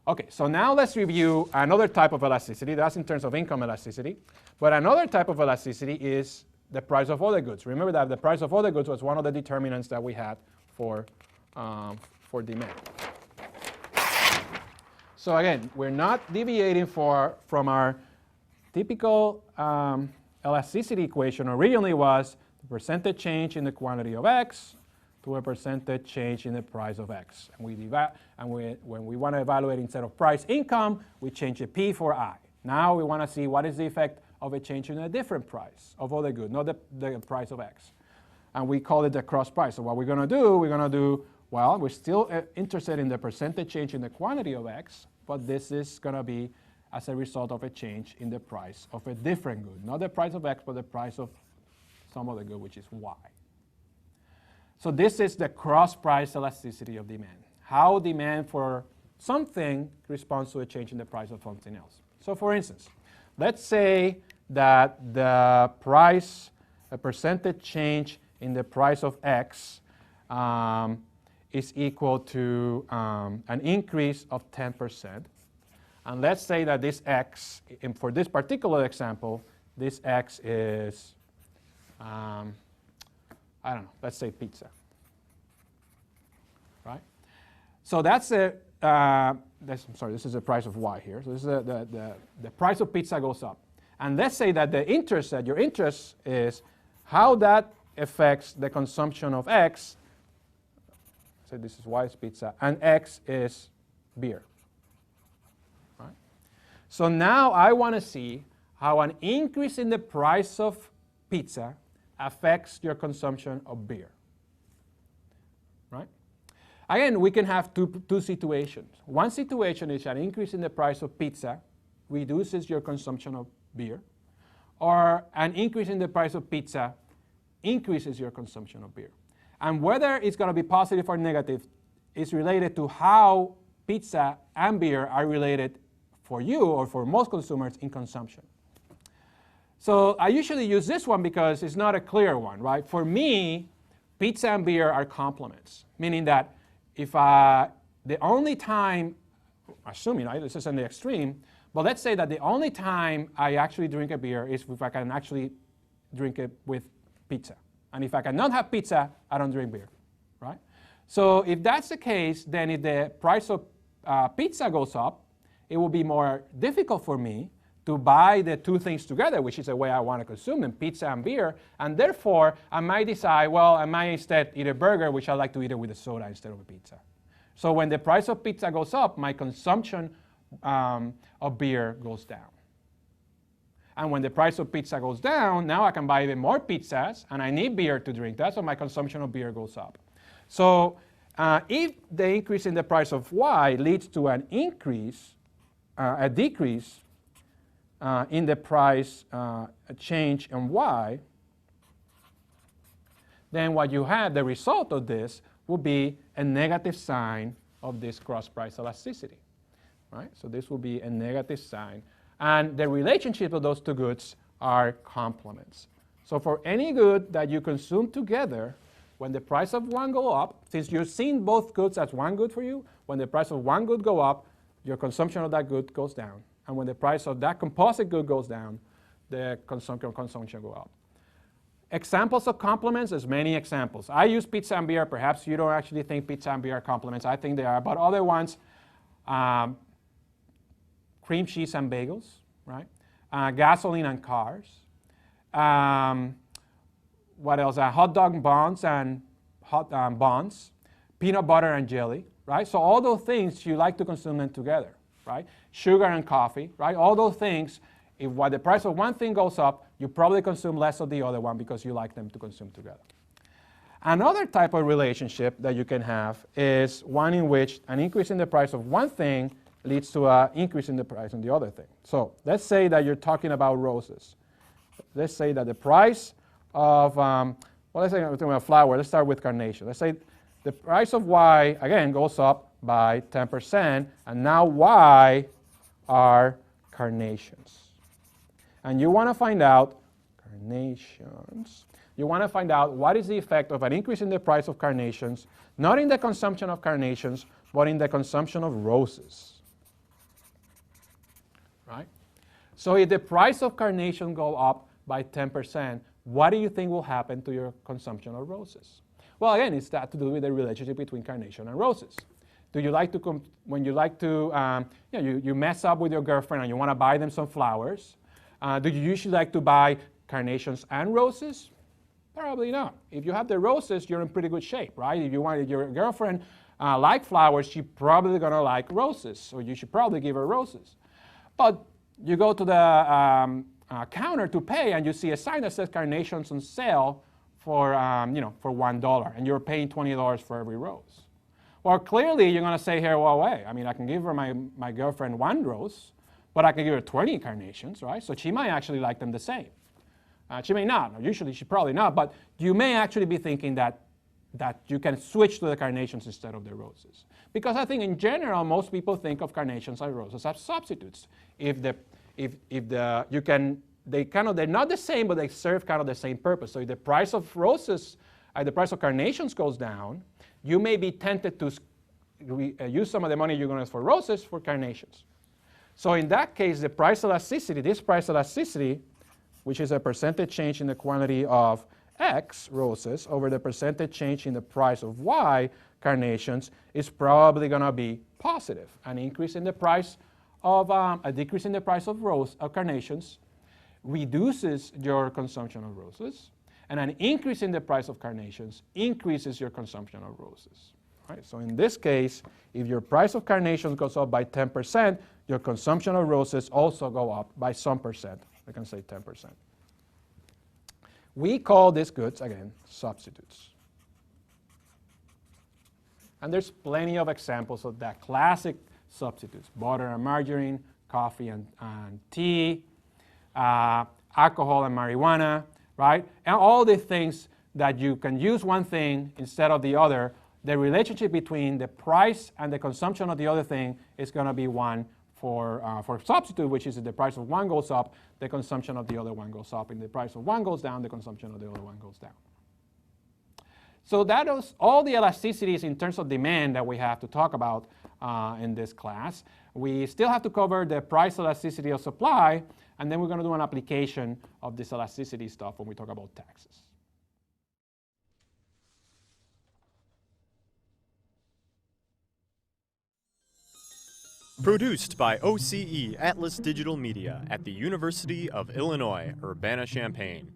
Okay, so now let's review another type of elasticity. That's in terms of income elasticity. But another type of elasticity is the price of other goods. Remember that the price of other goods was one of the determinants that we had for demand. So again, we're not deviating from our typical elasticity equation. Originally was the percentage change in the quantity of X to a percentage change in the price of X. And when we want to evaluate instead of price income, we change the P for I. Now we want to see what is the effect of a change in a different price of other good, not the price of X. And we call it the cross price. So what we're going to do, well, we're still interested in the percentage change in the quantity of X, but this is going to be as a result of a change in the price of a different good. Not the price of X, but the price of some other good, which is Y. So this is the cross-price elasticity of demand. How demand for something responds to a change in the price of something else. So for instance, let's say that the price, a percentage change in the price of X is equal to an increase of 10%. And let's say that this X, for this particular example, this X is, I don't know, let's say pizza, right? So that's this is the price of Y here. So this is the price of pizza goes up. And let's say that your interest is how that affects the consumption of X. So this is Y is pizza, and X is beer, right? So now I want to see how an increase in the price of pizza affects your consumption of beer, right? Again, we can have two situations. One situation is an increase in the price of pizza reduces your consumption of beer, or an increase in the price of pizza increases your consumption of beer. And whether it's going to be positive or negative is related to how pizza and beer are related for you or for most consumers in consumption. So I usually use this one because it's not a clear one, right? For me, pizza and beer are complements, meaning that if the only time, assuming this is in the extreme, but let's say that the only time I actually drink a beer is if I can actually drink it with pizza. And if I cannot have pizza, I don't drink beer, right? So if that's the case, then if the price of pizza goes up, it will be more difficult for me to buy the two things together, which is the way I want to consume them, pizza and beer. And therefore, I might decide, well, I might instead eat a burger, which I like to eat it with a soda instead of a pizza. So when the price of pizza goes up, my consumption of beer goes down. And when the price of pizza goes down, now I can buy even more pizzas, and I need beer to drink that, so my consumption of beer goes up. So if the increase in the price of Y leads to an increase, a decrease in the price change in Y, then what you have, the result of this, will be a negative sign of this cross-price elasticity, right? So this will be a negative sign. And the relationship of those two goods are complements. So for any good that you consume together, when the price of one go up, since you're seeing both goods as one good for you, when the price of one good go up, your consumption of that good goes down. And when the price of that composite good goes down, the consumption go up. Examples of complements, there's many examples. I use pizza and beer. Perhaps you don't actually think pizza and beer are complements. I think they are. But other ones, cream cheese and bagels, right? Gasoline and cars. What else? Hot dog buns and buns. Peanut butter and jelly, right? So all those things, you like to consume them together, right? Sugar and coffee, right? All those things, if while the price of one thing goes up, you probably consume less of the other one because you like them to consume together. Another type of relationship that you can have is one in which an increase in the price of one thing leads to an increase in the price of the other thing. So let's say that you're talking about roses. Let's say that the price of, well, let's say we're talking about flower. Let's start with carnation. Let's say the price of Y, again, goes up by 10%, and now Y are carnations. And you want to find out, carnations, you want to find out what is the effect of an increase in the price of carnations, not in the consumption of carnations, but in the consumption of roses. right? So if the price of carnation go up by 10%, what do you think will happen to your consumption of roses? Well, again, it's that to do with the relationship between carnation and roses. Do you like to, when you like to, you mess up with your girlfriend and you want to buy them some flowers, do you usually like to buy carnations and roses? Probably not. If you have the roses, you're in pretty good shape, right? If you want your girlfriend like flowers, she's probably going to like roses, so you should probably give her roses. But you go to the counter to pay and you see a sign that says carnations on sale for, for $1, and you're paying $20 for every rose. Well, clearly you're going to say here, well, wait, I mean, I can give her my girlfriend one rose, but I can give her 20 carnations, right? So she might actually like them the same. She may not, or usually she probably not, but you may actually be thinking that you can switch to the carnations instead of the roses. Because I think in general, most people think of carnations and roses as substitutes. They're not the same, but they serve kind of the same purpose. So if the price of roses, the price of carnations goes down, you may be tempted to use some of the money you're going to use for roses for carnations. So in that case, the price elasticity, this price elasticity, which is a percentage change in the quantity of X roses over the percentage change in the price of Y carnations, is probably going to be positive. An increase in the price of, a decrease in the price of carnations reduces your consumption of roses, and an increase in the price of carnations increases your consumption of roses. Right? So in this case, if your price of carnations goes up by 10%, your consumption of roses also go up by some percent. I can say 10%. We call these goods, again, substitutes. And there's plenty of examples of that classic substitutes: butter and margarine, coffee and tea, alcohol and marijuana, right? And all the things that you can use one thing instead of the other. The relationship between the price and the consumption of the other thing is going to be one for substitute, which is if the price of one goes up, the consumption of the other one goes up. And the price of one goes down, the consumption of the other one goes down. So that is all the elasticities in terms of demand that we have to talk about in this class. We still have to cover the price elasticity of supply, and then we're going to do an application of this elasticity stuff when we talk about taxes. Produced by OCE Atlas Digital Media at the University of Illinois, Urbana-Champaign.